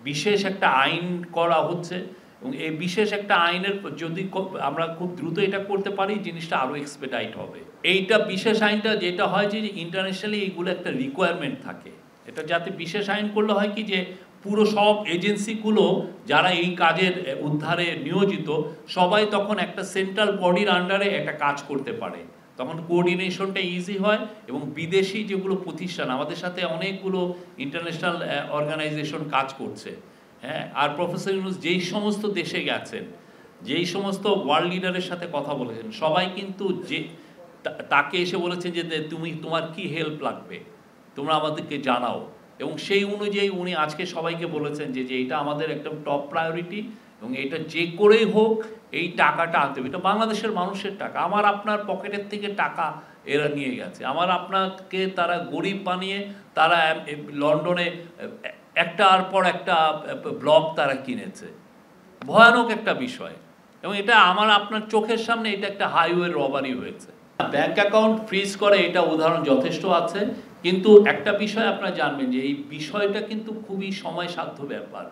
বিশেষ একটা আইন করা হচ্ছে এবং এই বিশেষ একটা আইনের যদি আমরা খুব দ্রুত এটা করতে পারি জিনিসটা আরও এক্সপেডাইট হবে। এইটা বিশেষ আইনটা যেটা হয় যে ইন্টারন্যাশনালি এইগুলো একটা রিকোয়ারমেন্ট থাকে, এটা যাতে বিশেষ আইন করলে হয় কি যে পুরো সব এজেন্সিগুলো যারা এই কাজের উদ্ধারে নিয়োজিত সবাই তখন একটা সেন্ট্রাল বডির আন্ডারে একটা কাজ করতে পারে, তখন কোঅর্ডিনেশনটা ইজি হয় এবং বিদেশি যেগুলো প্রতিষ্ঠান আমাদের সাথে অনেকগুলো ইন্টারন্যাশনাল অর্গানাইজেশন কাজ করছে, হ্যাঁ। আর প্রফেসর ইউনূস যেই সমস্ত দেশে গেছেন, যেই সমস্ত ওয়ার্ল্ড লিডারের সাথে কথা বলেছেন, সবাই কিন্তু যে তাকে এসে বলেছেন যে তোমার কি হেল্প লাগবে তোমরা আমাদেরকে জানাও, এবং সেই অনুযায়ী উনি আজকে সবাইকে বলেছেন যে এটা আমাদের একদম টপ প্রায়োরিটি এবং এটা যে করেই হোক এই টাকাটা আনতে হবে। এটা বাংলাদেশের মানুষের টাকা, আমার আপনার পকেটের থেকে টাকা এরা নিয়ে গেছে, আমার আপনাকে তারা গরিব বানিয়ে তারা লন্ডনে একটার পর একটা ব্লক তারা কিনেছে, ভয়ানক একটা বিষয়, এবং এটা আমার আপনার চোখের সামনে এটা একটা হাইওয়ে রবারি হয়েছে। ব্যাংক অ্যাকাউন্ট ফ্রিজ করে এটা উদাহরণ যথেষ্ট আছে, কিন্তু একটা বিষয় আপনারা জানবেন যে এই বিষয়টা কিন্তু খুবই সময়সাধ্য ব্যাপার।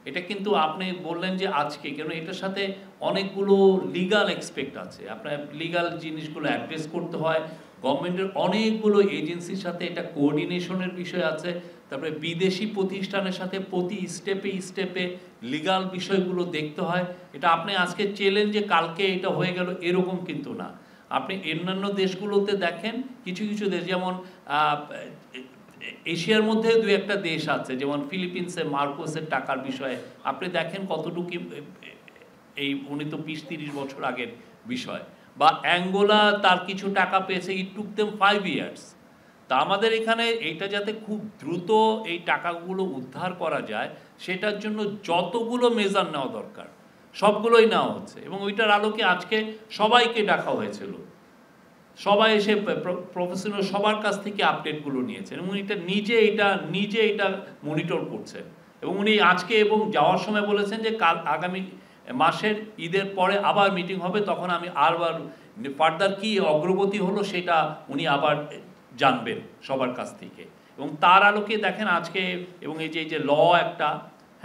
এটা কিন্তু আপনি বললেন যে আজকে, কেন এটার সাথে অনেকগুলো লিগাল এক্সপেক্ট আছে, আপনার লিগাল জিনিসগুলো অ্যাড্রেস করতে হয়, গভর্নমেন্টের অনেকগুলো এজেন্সির সাথে এটা কোঅর্ডিনেশনের বিষয় আছে, তারপরে বিদেশি প্রতিষ্ঠানের সাথে প্রতি স্টেপে স্টেপে লিগাল বিষয়গুলো দেখতে হয়। এটা আপনি আজকে চেলেন যে কালকে এটা হয়ে গেল এরকম কিন্তু না। আপনি অন্যান্য দেশগুলোতে দেখেন, কিছু কিছু দেশ যেমন এশিয়ার মধ্যে দুই একটা দেশ আছে, যেমন ফিলিপিন্সে মার্কোসের টাকার বিষয়ে আপনি দেখেন কতটুকু, এই উনি তো 20-30 বছর আগের বিষয়, বা অ্যাঙ্গোলা তার কিছু টাকা পেয়েছে, ইট টুক দেম 5 ইয়ার্স। তা আমাদের এখানে এইটা যাতে খুব দ্রুত এই টাকাগুলো উদ্ধার করা যায় সেটার জন্য যতগুলো মেজার নেওয়া দরকার সবগুলোই নেওয়া হচ্ছে, এবং ওইটার আলোকে আজকে সবাইকে ডাকা হয়েছিল, সবাই এসে প্রফেশনাল সবার কাছ থেকে আপডেটগুলো নিয়েছেন এবং নিজে এটা মনিটর করছেন, এবং উনি আজকে এবং যাওয়ার সময় বলেছেন যে কাল আগামী মাসের ঈদের পরে আবার মিটিং হবে, তখন আমি আবার ফার্দার কি অগ্রগতি হলো সেটা উনি আবার জানবেন সবার কাছ থেকে, এবং তার আলোকে দেখেন আজকে, এবং এই যে ল একটা,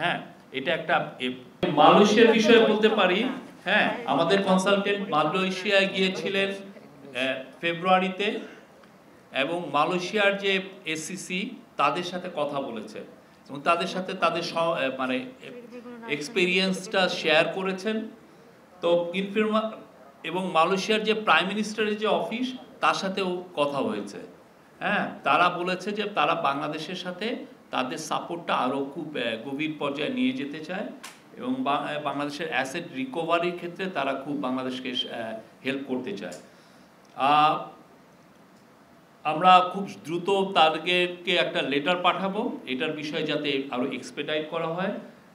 হ্যাঁ, এটা একটা মালয়েশিয়ার বিষয়ে বলতে পারি, হ্যাঁ, আমাদের কনসালটেন্ট মালয়েশিয়ায় গিয়েছিলেন ফেব্রুয়ারিতে, এবং মালয়েশিয়ার যে এসসিসি তাদের সাথে কথা বলেছেন এবং তাদের সাথে তাদের মানে এক্সপেরিয়েন্সটা শেয়ার করেছেন। তো এবং মালয়েশিয়ার যে প্রাইম মিনিস্টারের যে অফিস তার সাথেও কথা হয়েছে, হ্যাঁ, তারা বলেছে যে তারা বাংলাদেশের সাথে তাদের সাপোর্টটা আরও খুব গভীর পর্যায়ে নিয়ে যেতে চায়, এবং বাংলাদেশের অ্যাসেট রিকভারির ক্ষেত্রে তারা খুব বাংলাদেশকে হেল্প করতে চায়। আমরা খুব দ্রুত তাদেরকে একটা লেটার পাঠাবো এটার বিষয়ে যাতে আরও এক্সপেডাইট করা হয়,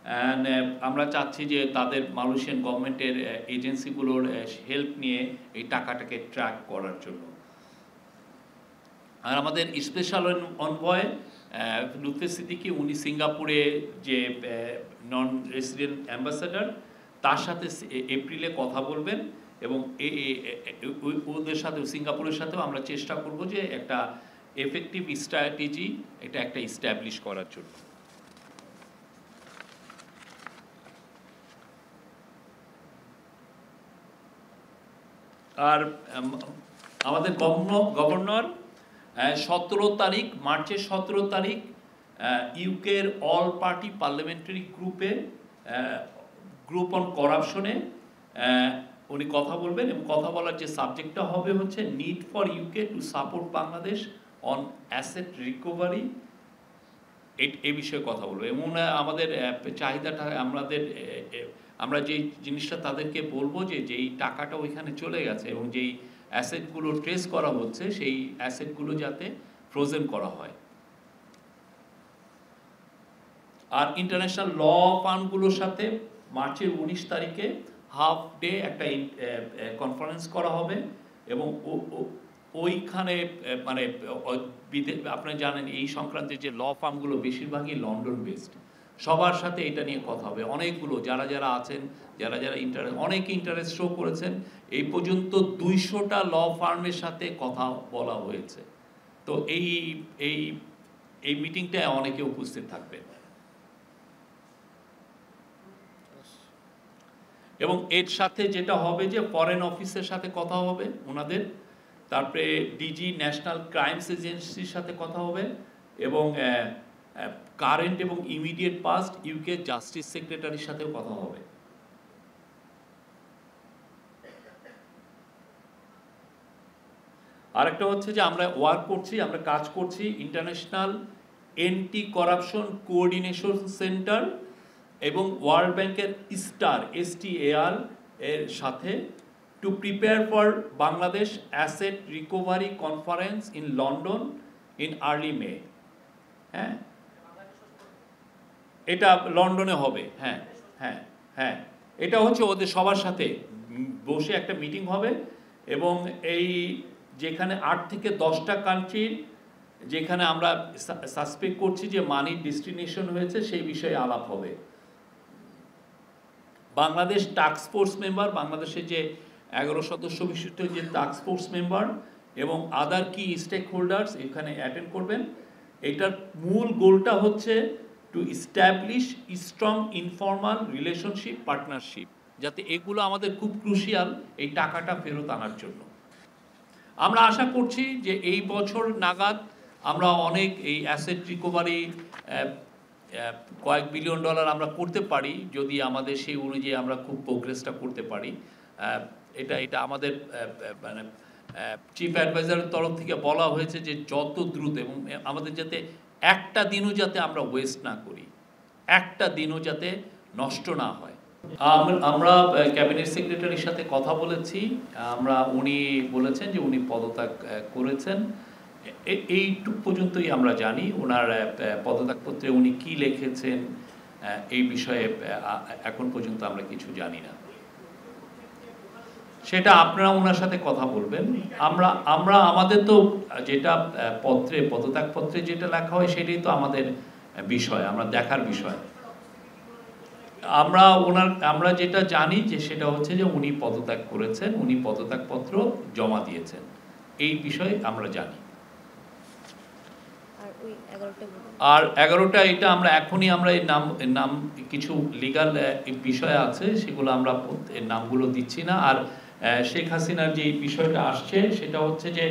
অ্যান্ড আমরা চাচ্ছি যে তাদের মালয়েশিয়ান গভর্নমেন্টের এজেন্সিগুলোর হেল্প নিয়ে এই টাকাটাকে ট্র্যাক করার জন্য। আর আমাদের স্পেশাল অনভয় লুৎফে সিদ্দিকী, উনি সিঙ্গাপুরে যে নন রেসিডেন্ট অ্যাম্বাসেডর তার সাথে এপ্রিলে কথা বলবেন, এবং ওদের সাথে সিঙ্গাপুরের সাথেও আমরা চেষ্টা করব যে একটা এফেক্টিভ স্ট্র্যাটেজি এটা একটা ইস্টাবলিশ করার জন্য। আর আমাদের গভর্নর 17 তারিখ, মার্চের 17 তারিখ ইউকের all party parliamentary group on করাপশনে উনি কথা বলবেন, এবং কথা বলার যে সাবজেক্টটা হবে হচ্ছে need for UK to support Bangladesh on asset recovery, এই বিষয়ে কথা বলবো। এবং আমাদের চাহিদাটা আমরা যেই জিনিসটা তাদেরকে বলবো যে যেই টাকাটা ওইখানে চলে গেছে এবং যেই অ্যাসেটগুলো ট্রেস করা হচ্ছে সেই অ্যাসেটগুলো যাতে ফ্রোজেন করা হয়। আর ইন্টারন্যাশনাল ল ফার্মগুলোর সাথে মার্চের 19 তারিখে হাফ ডে একটা কনফারেন্স করা হবে, এবং ওইখানে মানে আপনারা জানেন এই সংক্রান্তের যে ল ফার্মগুলো বেশিরভাগই লন্ডন বেসড, সবার সাথে এটা নিয়ে কথা হবে। অনেকগুলো যারা আছেন, যারা অনেকে ইন্টারেস্ট শো করেছেন, এই পর্যন্ত 200টা ল ফার্মের সাথে কথা বলা হয়েছে। তো এই মিটিংটায় অনেকে উপস্থিত থাকবেন। এবং এর সাথে যেটা হবে যে ফরেন অফিসের সাথে কথা হবে ওনাদের, তারপরে ডিজি ন্যাশনাল ক্রাইমস এজেন্সির সাথে কথা হবে, এবং কারেন্ট এবং ইমিডিয়েট পাস্ট ইউকে জাস্টিস সেক্রেটারির সাথেও কথা হবে। আরেকটা হচ্ছে যে আমরা ওয়ার্ক করছি, আমরা কাজ করছি international anti corruption coordination centre এবং ওয়ার্ল্ড ব্যাংকের স্টার STAR এর সাথে to prepare for Bangladesh asset recovery conference in London in early May. হ্যাঁ, এটা লন্ডনে হবে। হ্যাঁ হ্যাঁ হ্যাঁ, এটা হচ্ছে ওদের সবার সাথে বসে একটা মিটিং হবে, এবং এই যেখানে 8 থেকে 10টা কান্ট্রির যেখানে আমরা সাসপেক্ট করছি যে মানি ডেস্টিনেশন হয়েছে সেই বিষয়ে আলাপ হবে। বাংলাদেশ টাস্ক ফোর্স মেম্বার, বাংলাদেশের যে 11 সদস্য বিশিষ্ট যে টাস্ক ফোর্স মেম্বার এবং আদার কি স্টেক হোল্ডার্স এখানে অ্যাটেন্ড করবেন। এটার মূল গোলটা হচ্ছে two establish strong informal relationship partnership, যাতে এগুলো আমাদের খুব ক্রুশিয়াল এই টাকাটা ফেরত আনার জন্য। আমরা আশা করছি যে এই বছর নাগাদ আমরা অনেক এই অ্যাসেট রিকভারি কয়েক বিলিয়ন ডলার আমরা করতে পারি, যদি আমাদের সেই অনুযায়ী আমরা খুব প্রোগ্রেসটা করতে পারি। এটা আমাদের মানে চিফ অ্যাডভাইজারের তরফ থেকে বলা হয়েছে যে যত দ্রুত, এবং আমাদের যাতে একটা দিনও যাতে আমরা ওয়েস্ট না করি, একটা দিনও যাতে নষ্ট না হয়। আমরা ক্যাবিনেট সেক্রেটারির সাথে কথা বলেছি, উনি বলেছেন যে উনি পদত্যাগ করেছেন। এইটুক পর্যন্তই আমরা জানি। ওনার পদত্যাগপত্রে উনি কি লিখেছেন এই বিষয়ে এখন পর্যন্ত আমরা কিছু জানি না। সেটা আপনারা ওনার সাথে কথা বলবেন। আমরা আমাদের তো যেটা পদত্যাগপত্রে যেটা লেখা হয় সেটাই তো আমাদের বিষয়, আমরা দেখার বিষয়। আমরা যেটা জানি যে সেটা হচ্ছে যে উনি পদত্যাগ করেছেন, উনি পদত্যাগপত্র জমা দিয়েছেন, এই বিষয়ে আমরা জানি। আর 11টা এটা আমরা এখনই আমরা এর নাম কিছু লিগাল বিষয় আছে সেগুলো আমরা এর নামগুলো দিচ্ছি না। আর শেখ হাসিনার যে বিষয়টা আসছে সেটা হচ্ছে যে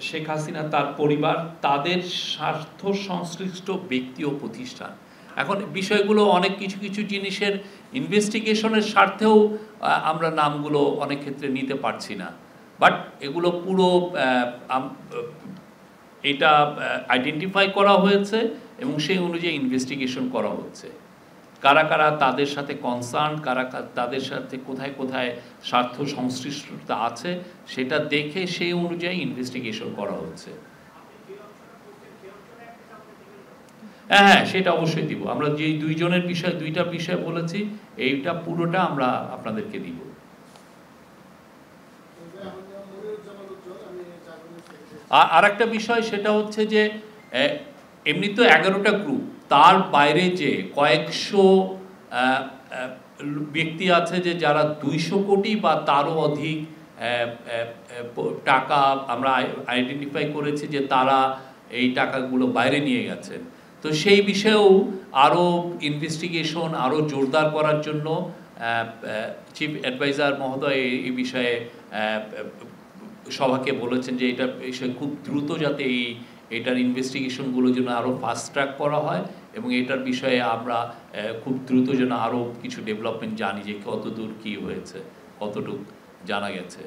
শেখ হাসিনা, তার পরিবার, তাদের স্বার্থ সংশ্লিষ্ট ব্যক্তি ও প্রতিষ্ঠান। এখন বিষয়গুলো অনেক কিছু জিনিসের ইনভেস্টিগেশনের স্বার্থেও আমরা নামগুলো অনেক ক্ষেত্রে নিতে পারছি না, বাট এগুলো পুরো এটা আইডেন্টিফাই করা হয়েছে এবং সেই অনুযায়ী ইনভেস্টিগেশন করা হচ্ছে। কারা কারা তাদের সাথে কনসার্ন, তাদের সাথে কোথায় কোথায় স্বার্থ সংশ্লিষ্টতা আছে সেটা দেখে সেই অনুযায়ী ইনভেস্টিগেশন করা হচ্ছে। হ্যাঁ, সেটা অবশ্যই দিব। আমরা যে দুইটা বিষয় বলেছি, এইটা পুরোটা আমরা আপনাদেরকে দিব। আর একটা বিষয় সেটা হচ্ছে যে এমনি তো 11টা গ্রুপ, তার বাইরে যে কয়েকশো ব্যক্তি আছে যে যারা 200 কোটি বা তারও অধিক টাকা আমরা আইডেন্টিফাই করেছি যে তারা এই টাকাগুলো বাইরে নিয়ে গেছেন। তো সেই বিষয়েও আরও ইনভেস্টিগেশন আরও জোরদার করার জন্য চিফ অ্যাডভাইজার মহোদয় এই বিষয়ে সবাকে বলেছেন যে এটা বিষয়ে খুব দ্রুত যাতে এটার ইনভেস্টিগেশনগুলো যেন আরও ফাস্ট ট্র্যাক করা হয়, এবং এটার বিষয়ে আমরা খুব দ্রুত যেন আরও কিছু ডেভেলপমেন্ট জানি যে কত দূর কী হয়েছে, কতটুকু জানা গেছে।